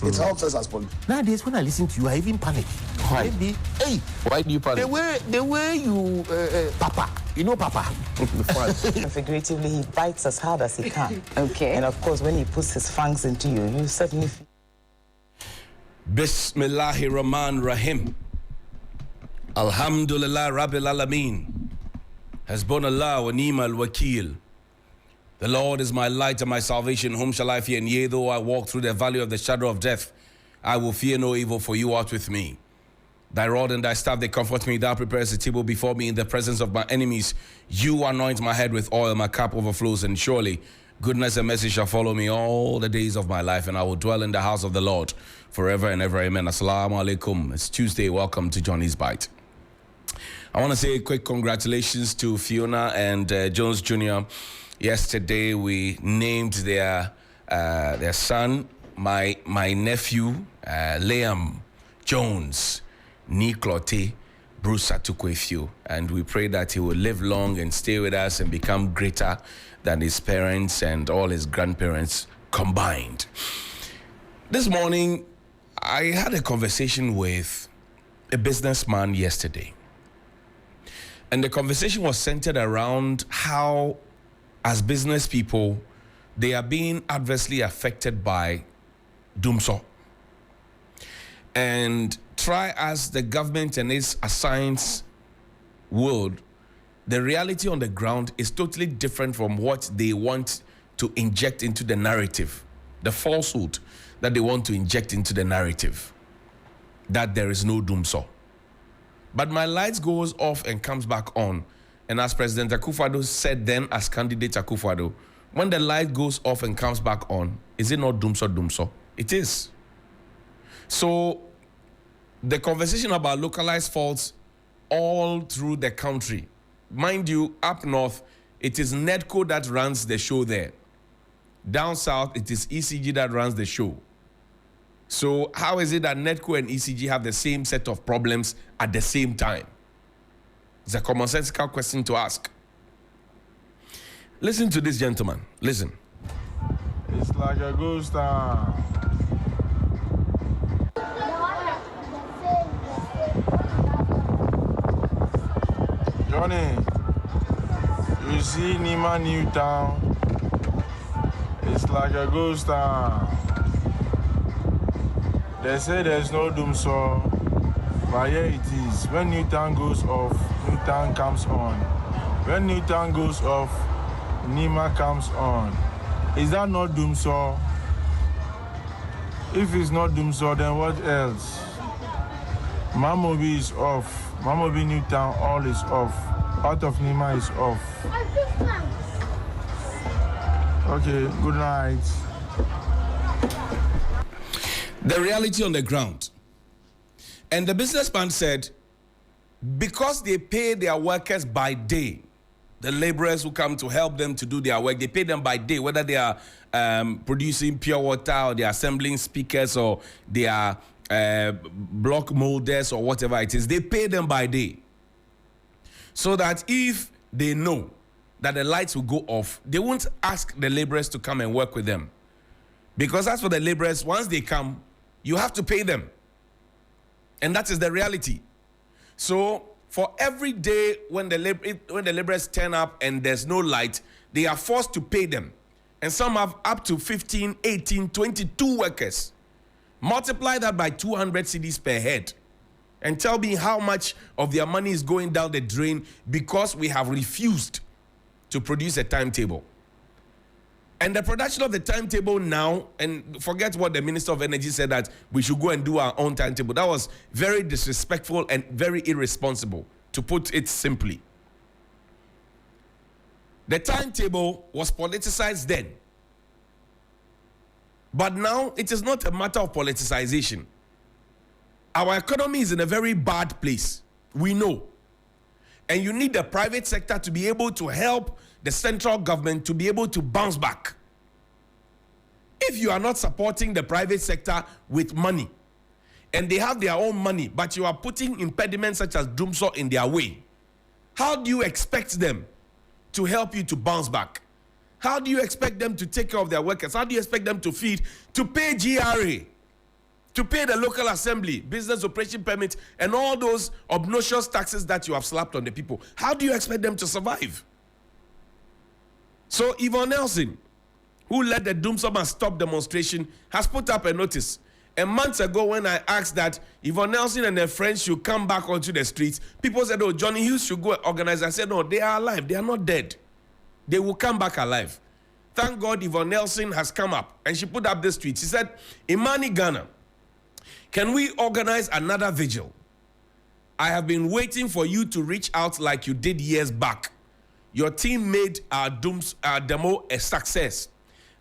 It helps us as politicians. Nowadays, when I listen to you, I even panic. Why? Maybe, hey, Why do you panic? the way you, Papa, you know Papa. Figuratively, he bites as hard as he can. Okay. And of course, when he puts his fangs into you, you certainly feel. Bismillahir Rahman Rahim. Alhamdulillah Rabbil Alameen. Hasbunallah wa ni'mal wakil. The Lord is my light and my salvation. Whom shall I fear? And yea, though I walk through the valley of the shadow of death, I will fear no evil, for you art with me. Thy rod and thy staff, they comfort me. Thou preparest a table before me in the presence of my enemies. You anoint my head with oil, my cup overflows, and surely goodness and mercy shall follow me all the days of my life, and I will dwell in the house of the Lord forever and ever. Amen. Assalamu alaikum. It's Tuesday. Welcome to Johnny's Bite. I want to say a quick congratulations to Fiona and Jones Jr. Yesterday, we named their son, my nephew, Liam Jones Niklote Bruce Atukwefio, and we pray that he will live long and stay with us and become greater than his parents and all his grandparents combined. This morning, I had a conversation with a businessman yesterday. And the conversation was centered around how, as business people, they are being adversely affected by Dumso. And try as the government and its assigns would, the reality on the ground is totally different from what they want to inject into the narrative, the falsehood that they want to inject into the narrative, that there is no Dumso. But my lights goes off and comes back on. And as President Akufo-Addo said then, as candidate Akufo-Addo, when the light goes off and comes back on, is it not Dumso? It is. So the conversation about localized faults all through the country, mind you, up north, it is NEDCO that runs the show there. Down south, it is ECG that runs the show. So how is it that NEDCO and ECG have the same set of problems at the same time? It's a commonsensical question to ask. Listen to this gentleman. Listen. It's like a ghost town. Johnny, you see Nima New Town? It's like a ghost town. They say there's no Dumso, but here it is. When Newtown goes off, Newtown comes on. When Newtown goes off, Nima comes on. Is that not Dumso? If it's not Dumso, then what else? Mamobi is off. Mamobi Newtown, all is off. Part of Nima is off. Okay, good night. The reality on the ground. And the businessman said, because they pay their workers by day, the laborers who come to help them to do their work, they pay them by day, whether they are producing pure water or they are assembling speakers or they are block molders or whatever it is, they pay them by day. So that if they know that the lights will go off, they won't ask the laborers to come and work with them. Because as for the laborers, once they come, you have to pay them. And that is the reality. So for every day when the laborers turn up and there's no light, they are forced to pay them. And some have up to 15, 18, 22 workers. Multiply that by 200 cedis per head. And tell me how much of their money is going down the drain because we have refused to produce a timetable. And the production of the timetable now, and forget what the Minister of Energy said that we should go and do our own timetable. That was very disrespectful and very irresponsible, to put it simply. The timetable was politicized then. But now it is not a matter of politicization. Our economy is in a very bad place. We know. And you need the private sector to be able to help the central government to be able to bounce back. If you are not supporting the private sector with money, and they have their own money, but you are putting impediments such as Dumso in their way, how do you expect them to help you to bounce back? How do you expect them to take care of their workers? How do you expect them to feed, to pay GRA? to pay the local assembly, business operation permit, and all those obnoxious taxes that you have slapped on the people. How do you expect them to survive? So Yvonne Nelson, who led the Doomsoma Stop demonstration, has put up a notice. And months ago, when I asked that Yvonne Nelson and her friends should come back onto the streets, people said, oh, Johnny Hughes should go organize. I said, no, they are alive. They are not dead. They will come back alive. Thank God Yvonne Nelson has come up, and she put up this tweet. She said, Imani Ghana, can we organize another vigil? I have been waiting for you to reach out like you did years back. Your team made our demo a success.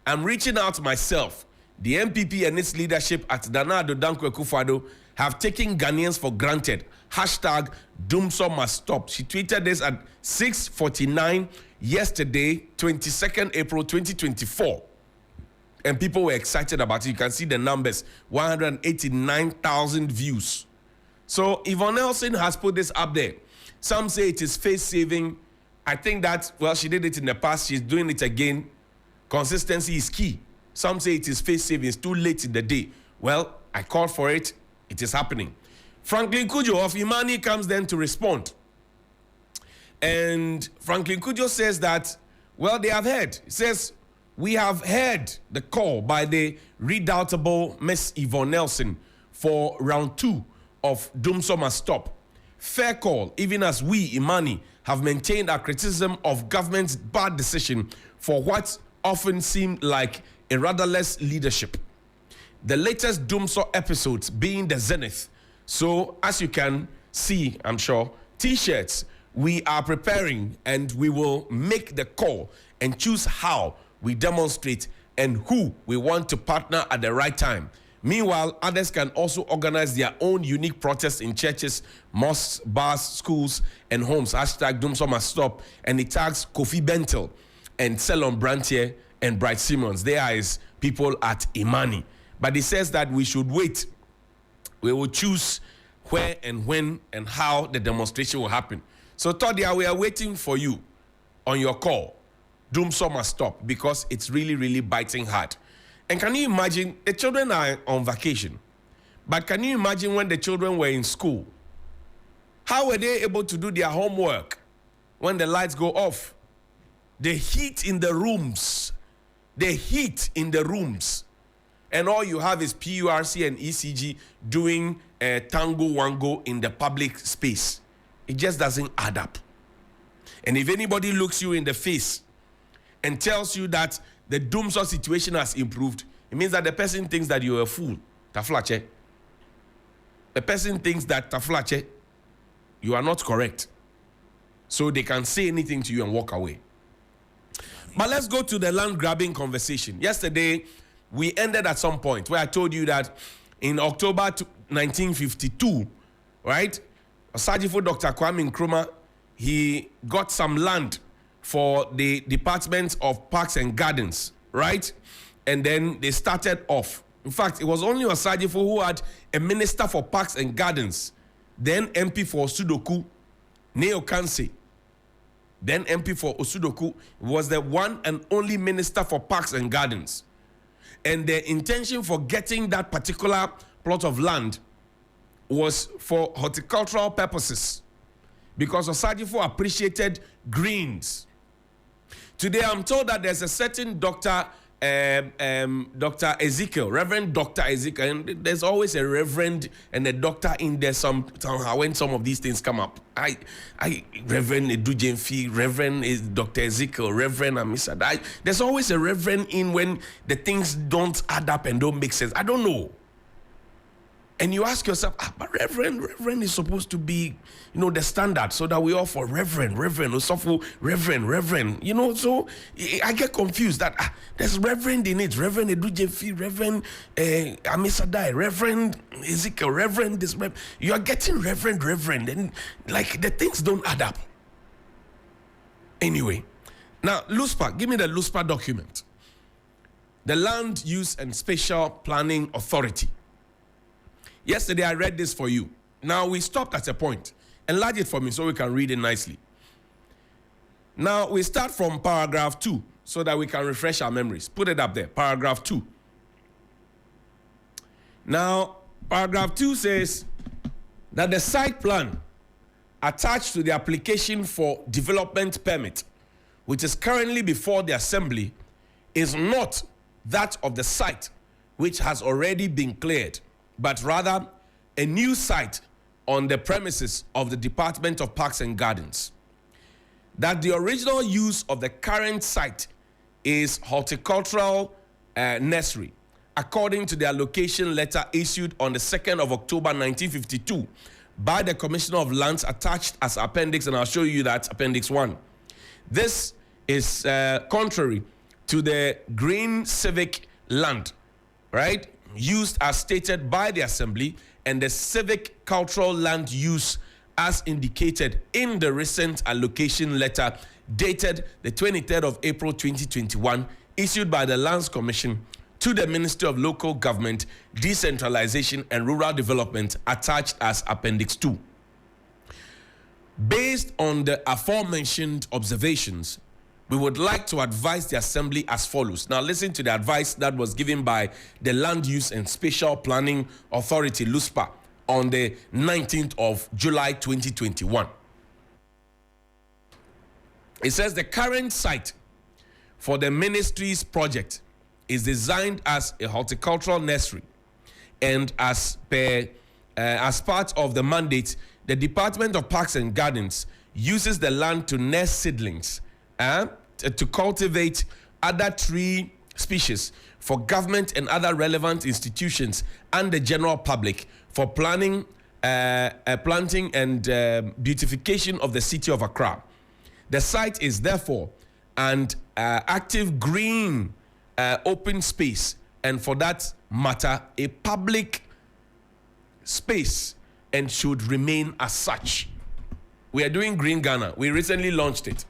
I'm reaching out myself. The MPP and its leadership at Nana Addo Dankwa Akufo-Addo have taken Ghanaians for granted. Hashtag Doomsor must stop. She tweeted this at 6:49 yesterday, 22nd April 2024. And people were excited about it. You can see the numbers, 189,000 views. So Yvonne Nelson has put this up there. Some say it is face-saving. I think that, well, she did it in the past. She's doing it again. Consistency is key. Some say it is face-saving. It's too late in the day. Well, I called for it. It is happening. Franklin Kujo of Imani comes then to respond. And Franklin Kujo says that, well, they have heard. He says, we have heard the call by the redoubtable Miss Yvonne Nelson for round 2 of Doomsor Must Stop. Fair call, even as we, Imani, have maintained our criticism of government's bad decision for what often seemed like a rudderless leadership. The latest Doomsor episodes being the zenith. So, as you can see, I'm sure, T-shirts, we are preparing and we will make the call and choose how we demonstrate and who we want to partner at the right time. Meanwhile, others can also organize their own unique protests in churches, mosques, bars, schools, and homes. Hashtag Doomsor Must Stop. And it tags Kofi Bentil and Selon Brantier and Bright Simmons. They are his people at Imani. But it says that we should wait. We will choose where and when and how the demonstration will happen. So, Todia, we are waiting for you on your call. Doomsor Must Stop, because it's really, really biting hard. And can you imagine, the children are on vacation, but can you imagine when the children were in school? How were they able to do their homework when the lights go off? The heat in the rooms. And all you have is PURC and ECG doing tango wango in the public space. It just doesn't add up. And if anybody looks you in the face and tells you that the Doomsor situation has improved, it means that the person thinks that you're a fool. Taflache. The person thinks that, Taflache, you are not correct. So they can say anything to you and walk away. But let's go to the land grabbing conversation. Yesterday, we ended at some point where I told you that in October 1952, right, Osajifo Dr. Kwame Nkrumah, he got some land for the Department of Parks and Gardens, right? And then they started off. In fact, it was only Osajifo who had a Minister for Parks and Gardens, then MP for Sudoku, Neo Kanse. Then MP for Osudoku was the one and only Minister for Parks and Gardens. And the intention for getting that particular plot of land was for horticultural purposes, because Osajifo appreciated greens. Today, I'm told that there's a certain Dr. Ezekiel, Reverend Dr. Ezekiel, and there's always a Reverend and a Doctor in there somehow when some of these things come up. Reverend Edujemfi, Reverend is Dr. Ezekiel, Reverend Amisada. There's always a Reverend in when the things don't add up and don't make sense. I don't know. And you ask yourself, but Reverend is supposed to be, the standard, so that we all for Reverend, Osofo, Reverend, so I get confused that there's Reverend in it, Reverend Edujefi, Reverend Amisadai, Reverend Ezekiel, Reverend this, you are getting Reverend, and like the things don't add up. Anyway, now, LUSPA, give me the LUSPA document. The Land Use and Spatial Planning Authority. Yesterday, I read this for you. Now, we stopped at a point. Enlarge it for me so we can read it nicely. Now, we start from paragraph 2 so that we can refresh our memories. Put it up there, paragraph 2. Now, Paragraph 2 says that the site plan attached to the application for development permit, which is currently before the Assembly, is not that of the site which has already been cleared, but rather a new site on the premises of the Department of Parks and Gardens. That the original use of the current site is horticultural nursery, according to the allocation letter issued on the 2nd of October 1952 by the Commissioner of Lands attached as appendix, and I'll show you that appendix 1. This is contrary to the green civic land, right, used as stated by the Assembly, and the civic cultural land use as indicated in the recent allocation letter dated the 23rd of April 2021, issued by the Lands Commission to the Ministry of Local Government, Decentralization and Rural Development, attached as Appendix 2. Based on the aforementioned observations, we would like to advise the Assembly as follows. Now listen to the advice that was given by the Land Use and Spatial Planning Authority, Loosa, on the 19th of July 2021. It says the current site for the ministry's project is designed as a horticultural nursery, and as part of the mandate, the Department of Parks and Gardens uses the land to nurse seedlings, to cultivate other tree species for government and other relevant institutions and the general public for planting and beautification of the city of Accra. The site is therefore an active green open space, and for that matter, a public space, and should remain as such. We are doing Green Ghana. We recently launched it.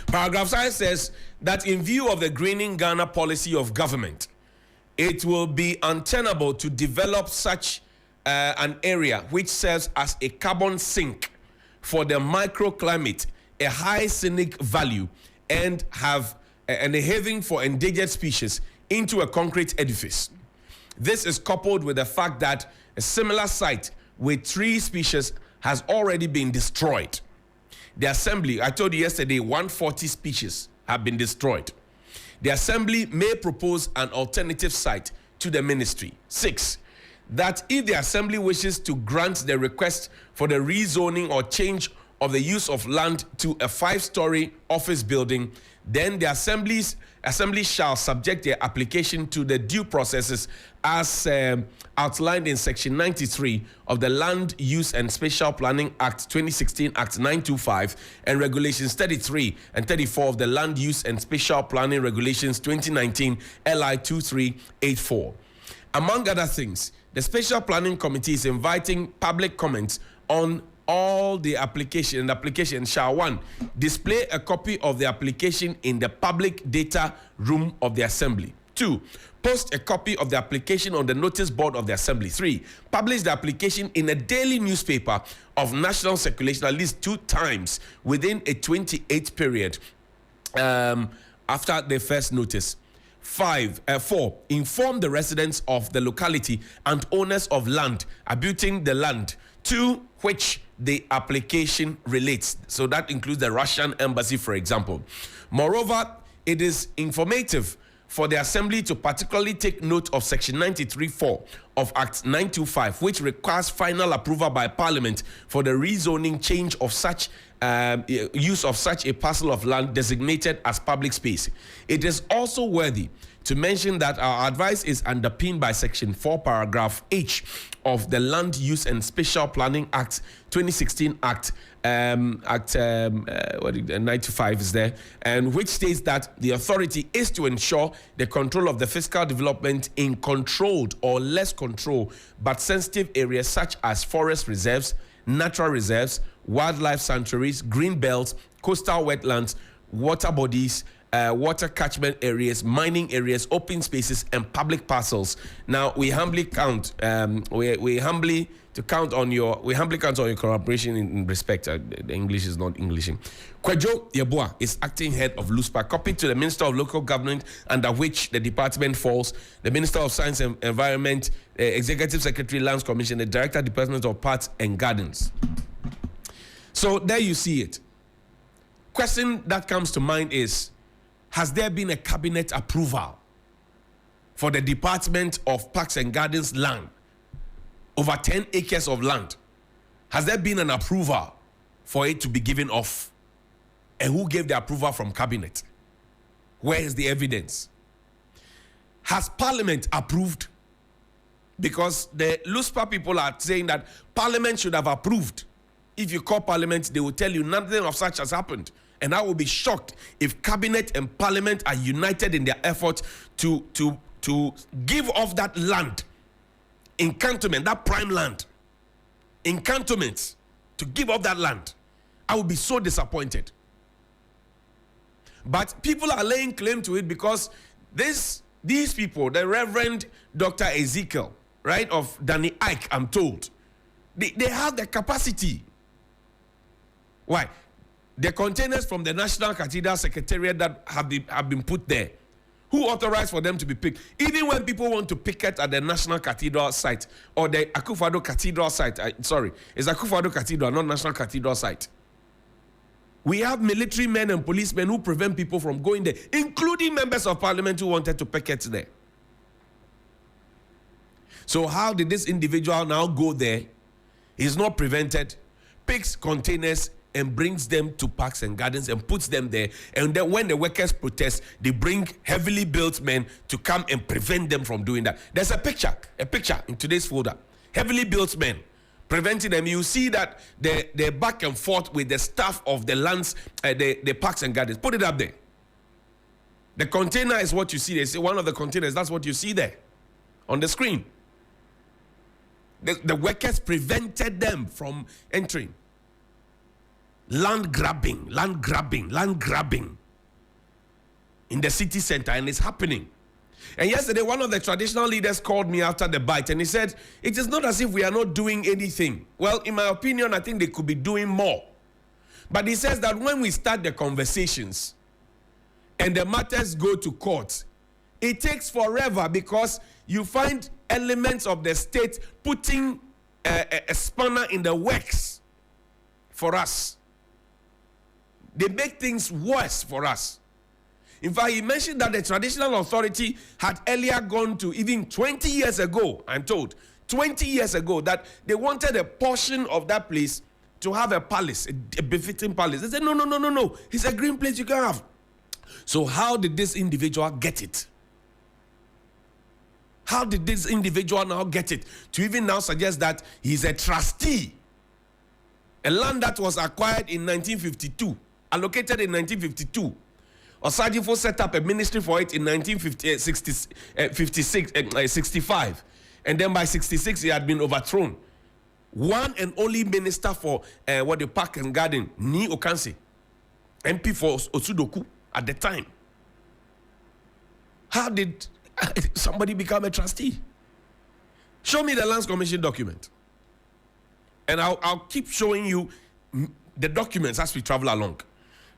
Paragraph 5 says that in view of the Greening Ghana policy of government, it will be untenable to develop such an area which serves as a carbon sink for the microclimate, a high scenic value, and a haven for endangered species into a concrete edifice. This is coupled with the fact that a similar site with tree species has already been destroyed. The Assembly, I told you yesterday, 140 species have been destroyed. The Assembly may propose an alternative site to the ministry. 6, that if the Assembly wishes to grant the request for the rezoning or change of the use of land to a 5-story office building, then the Assembly shall subject their application to the due processes as outlined in Section 93 of the Land Use and Spatial Planning Act 2016, Act 925, and Regulations 33 and 34 of the Land Use and Spatial Planning Regulations 2019, LI 2384. Among other things, the Spatial Planning Committee is inviting public comments on all the application, and application shall 1, display a copy of the application in the public data room of the Assembly. 2, post a copy of the application on the notice board of the Assembly. 3, publish the application in a daily newspaper of national circulation at least 2 times within a 28 period after the first notice. 4, inform the residents of the locality and owners of land abutting the land to which the application relates. So that includes the Russian embassy, for example. Moreover, it is informative for the Assembly to particularly take note of Section 93.4 of Act 925, which requires final approval by Parliament for the rezoning change of such use of such a parcel of land designated as public space. It is also worthy to mention that our advice is underpinned by Section 4, Paragraph H of the Land Use and Spatial Planning Act 2016, Act 95 is there, and which states that the authority is to ensure the control of the fiscal development in controlled or less controlled but sensitive areas such as forest reserves, natural reserves, wildlife sanctuaries, green belts, coastal wetlands, water bodies, water catchment areas, mining areas, open spaces, and public parcels. Now we humbly count. We humbly count on your cooperation in respect. The English is not Englishing. Kwadwo Yeboah is acting head of Loosa, copied to the Minister of Local Government, under which the department falls, the Minister of Science and Environment, Executive Secretary, Lands Commission, the Director, Department of Parks and Gardens. So there you see it. Question that comes to mind is, has there been a cabinet approval for the Department of Parks and Gardens land, over 10 acres of land? Has there been an approval for it to be given off? And who gave the approval from cabinet? Where is the evidence? Has Parliament approved? Because the Loosa people are saying that Parliament should have approved. If you call Parliament, they will tell you nothing of such has happened. And I will be shocked if Cabinet and Parliament are united in their effort to give off that land, in cantonment, that prime land, in cantonments, to give off that land. I will be so disappointed. But people are laying claim to it because these people, the Reverend Dr. Ezekiel, right, of Danny Ike, I'm told, they have the capacity. Why? The containers from the National Cathedral Secretariat that have been put there, who authorized for them to be picked? Even when people want to picket at the National Cathedral site or the Akufo-Addo Cathedral site, it's Akufo-Addo Cathedral, not National Cathedral site. We have military men and policemen who prevent people from going there, including members of Parliament who wanted to picket there. So how did this individual now go there? He's not prevented, picks containers and brings them to Parks and Gardens and puts them there. And then when the workers protest, they bring heavily built men to come and prevent them from doing that. There's a picture in today's folder. Heavily built men preventing them. You see that they're back and forth with the staff of the lands, the Parks and Gardens. Put it up there. The container is what you see. They say one of the containers, that's what you see there on the screen. The workers prevented them from entering. Land grabbing in the city center, and it's happening. And yesterday, one of the traditional leaders called me after the bite, and he said, it is not as if we are not doing anything. Well, in my opinion, I think they could be doing more. But he says that when we start the conversations and the matters go to court, it takes forever because you find elements of the state putting a spanner in the works for us. They make things worse for us. In fact, he mentioned that the traditional authority had earlier gone to, even 20 years ago, I'm told, 20 years ago, that they wanted a portion of that place to have a palace, a befitting palace. They said, no. It's a green place you can have. So how did this individual get it? How did this individual now get it to even now suggest that he's a trustee? A land that was acquired in 1952, allocated in 1952. Osajifo set up a ministry for it in 1965. And then by 66, he had been overthrown. One and only minister for the Park and Garden, Ni Okansi, MP for Osudoku at the time. How did somebody become a trustee? Show me the Lands Commission document. And I'll keep showing you the documents as we travel along.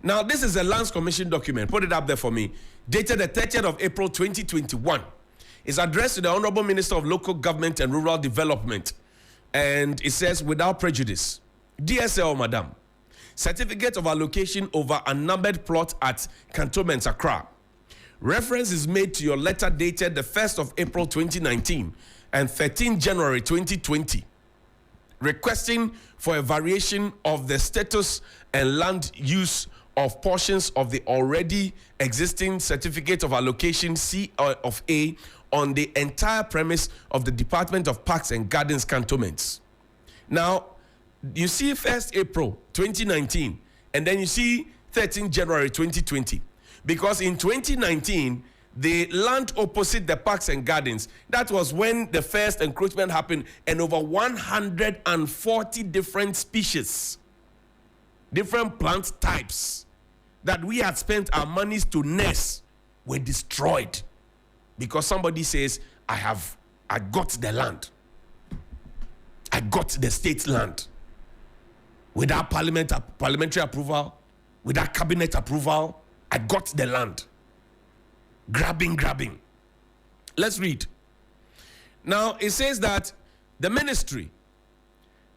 Now, this is a Lands Commission document. Put it up there for me. Dated the 30th of April, 2021. It's addressed to the Honorable Minister of Local Government and Rural Development. And it says, without prejudice, DSL, Madam, certificate of allocation over unnumbered plot at Cantonment, Accra. Reference is made to your letter dated the 1st of April, 2019 and 13 January, 2020. Requesting for a variation of the status and land use of portions of the already existing certificate of allocation C of A on the entire premise of the Department of Parks and Gardens cantonments. Now, you see 1st April 2019, and then you see 13 January 2020. Because in 2019, the land opposite the Parks and Gardens, that was when the first encroachment happened, and over 140 different species, different plant types that we had spent our monies to nurse were destroyed because somebody says, I got the land. I got the state land. Without parliamentary approval, without cabinet approval, I got the land. Grabbing. Let's read. Now, it says that the ministry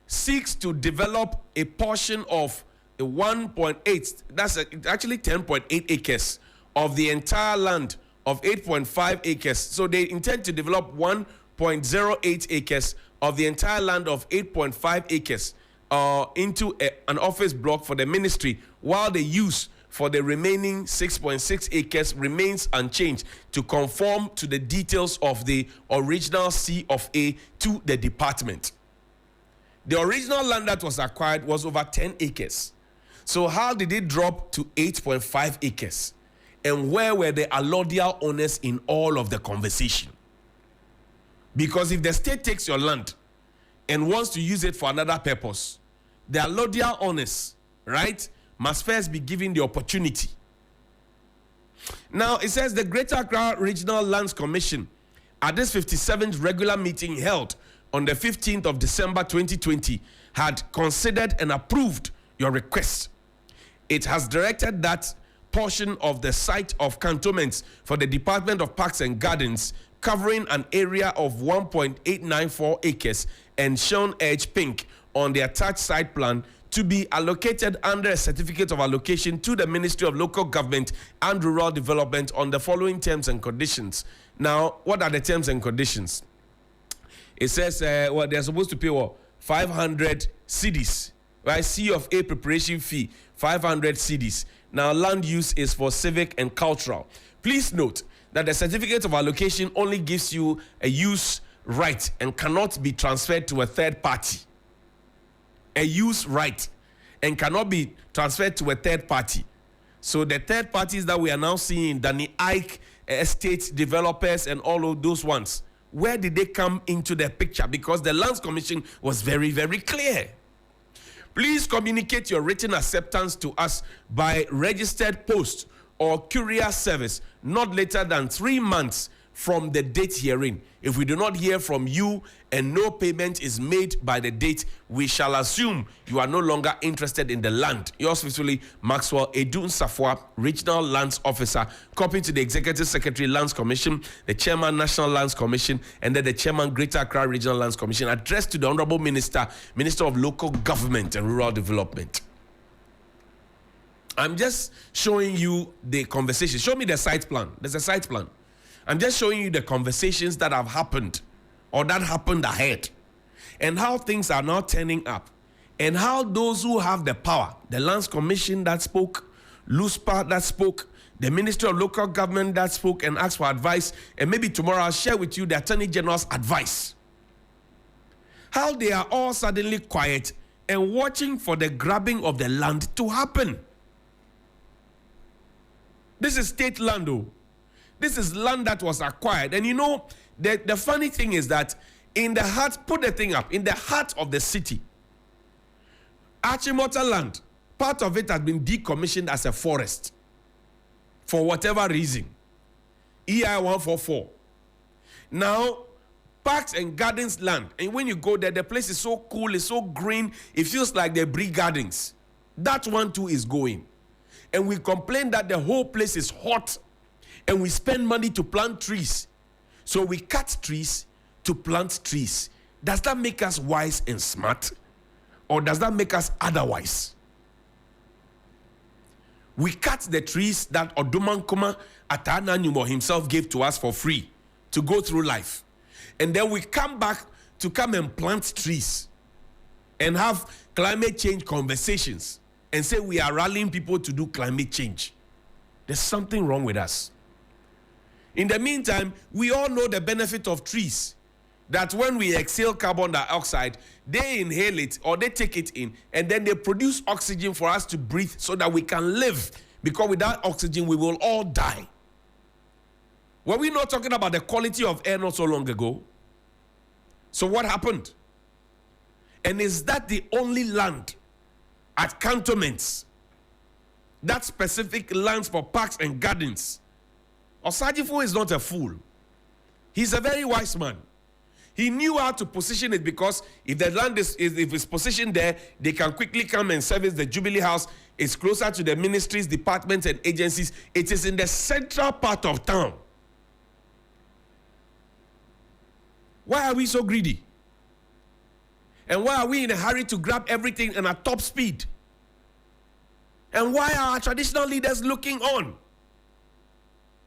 seeks to develop a portion of a 1.8, that's actually 10.8 acres of the entire land of 8.5 acres. So they intend to develop 1.08 acres of the entire land of 8.5 acres into an office block for the ministry, while the use for the remaining 6.6 acres remains unchanged to conform to the details of the original C of A to the department. The original land that was acquired was over 10 acres. So how did it drop to 8.5 acres? And where were the allodial owners in all of the conversation? Because if the state takes your land and wants to use it for another purpose, the allodial owners, right, must first be given the opportunity. Now, it says the Greater Accra Regional Lands Commission, at this 57th regular meeting held on the 15th of December 2020, had considered and approved your request. It has directed that portion of the site of cantonments for the Department of Parks and Gardens, covering an area of 1.894 acres and shown edge pink on the attached site plan, to be allocated under a certificate of allocation to the Ministry of Local Government and Rural Development on the following terms and conditions. Now, what are the terms and conditions? It says, they're supposed to pay 500 cedis, right? C of A preparation fee, 500 cedis. Now, land use is for civic and cultural. Please note that the certificate of allocation only gives you a use right and cannot be transferred to a third party. A use right and cannot be transferred to a third party. So the third parties that we are now seeing, Danny Ike, estate developers and all of those ones, where did they come into the picture? Because the Lands Commission was very, very clear. Please communicate your written acceptance to us by registered post or courier service not later than 3 months from the date herein. If we do not hear from you and no payment is made by the date, we shall assume you are no longer interested in the land. Yours faithfully, Maxwell Edun Safwa, Regional Lands Officer, copy to the Executive Secretary, Lands Commission, the Chairman, National Lands Commission, and then the Chairman, Greater Accra Regional Lands Commission, addressed to the Honorable Minister, Minister of Local Government and Rural Development. I'm just showing you the conversation. Show me the site plan. There's a site plan. I'm just showing you the conversations that have happened or that happened ahead and how things are now turning up and how those who have the power, the Lands Commission that spoke, Loosa that spoke, the Ministry of Local Government that spoke and asked for advice, and maybe tomorrow I'll share with you the Attorney General's advice. How they are all suddenly quiet and watching for the grabbing of the land to happen. This is state land, though. This is land that was acquired. And you know, the funny thing is that in the heart, put the thing up, in the heart of the city, Achimota land, part of it has been decommissioned as a forest for whatever reason. EI 144. Now, Parks and Gardens land, and when you go there, the place is so cool, it's so green, it feels like the Bree Gardens. That one too is going. And we complain that the whole place is hot. And we spend money to plant trees. So we cut trees to plant trees. Does that make us wise and smart? Or does that make us otherwise? We cut the trees that Oduman Kuma Atananyumo himself gave to us for free to go through life. And then we come back to come and plant trees and have climate change conversations and say we are rallying people to do climate change. There's something wrong with us. In the meantime, we all know the benefit of trees. That when we exhale carbon dioxide, they inhale it or they take it in, and then they produce oxygen for us to breathe so that we can live. Because without oxygen, we will all die. Were we not talking about the quality of air not so long ago? So what happened? And is that the only land at cantonments that specific lands for parks and gardens. Osagyefo is not a fool. He's a very wise man. He knew how to position it, because if the land if it's positioned there, they can quickly come and service the Jubilee House. It's closer to the ministries, departments, and agencies. It is in the central part of town. Why are we so greedy? And why are we in a hurry to grab everything and at top speed? And why are our traditional leaders looking on?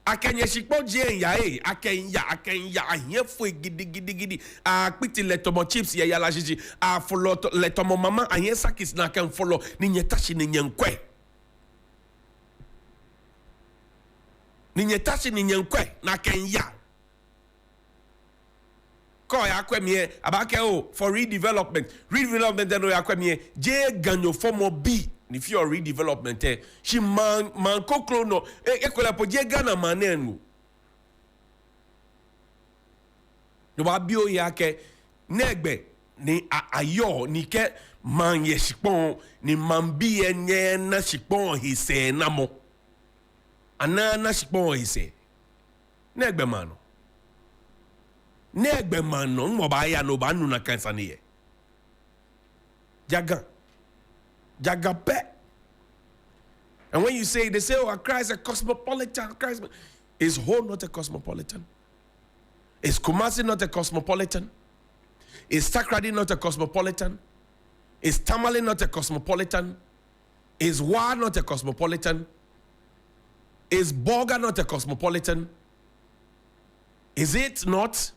Akenya shikpo je yae akenya ahia foi gidi akpiti letomo chips ya la jiji a follow letomo mama ahia sakis na kan follow ni nyetashi ni nyenkwe na kenya ko ya kwemie abake o for redevelopment then ya kwemie je ganyo formo b ni fi your redevelopment she man kokro no ekola po je gana manenu no ba bio ya ke negbe ni ayo ni ke man ye shipon ni man bi enye na shipon hise na mo anana shipon hise negbe man no mo ba ya no ba nu na kansa ne ye Jaga pe. And when you say, they say, oh, Accra is a cosmopolitan. Is Ho not a cosmopolitan? Is Kumasi not a cosmopolitan? Is Takrady not a cosmopolitan? Is Tamale not a cosmopolitan? Is Wa not a cosmopolitan? Is Boga not a cosmopolitan? Is it not?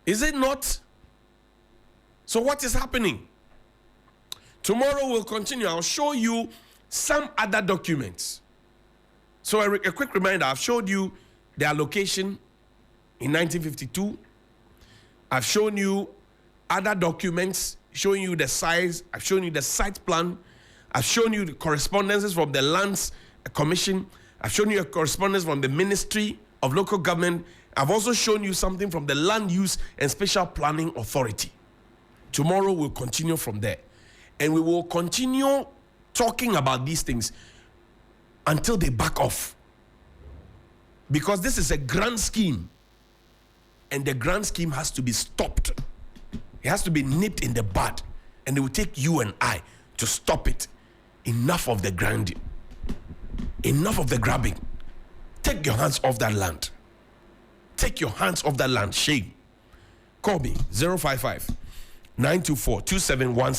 Is it not? So what is happening? Tomorrow we'll continue. I'll show you some other documents. So a quick reminder, I've showed you the allocation in 1952. I've shown you other documents showing you the size. I've shown you the site plan. I've shown you the correspondences from the Lands Commission. I've shown you a correspondence from the Ministry of Local Government. I've also shown you something from the Land Use and Spatial Planning Authority. Tomorrow we'll continue from there. And we will continue talking about these things until they back off. Because this is a grand scheme. And the grand scheme has to be stopped. It has to be nipped in the bud. And it will take you and I to stop it. Enough of the grinding. Enough of the grabbing. Take your hands off that land. Take your hands off that land. Shame. Call me 055 924 2717.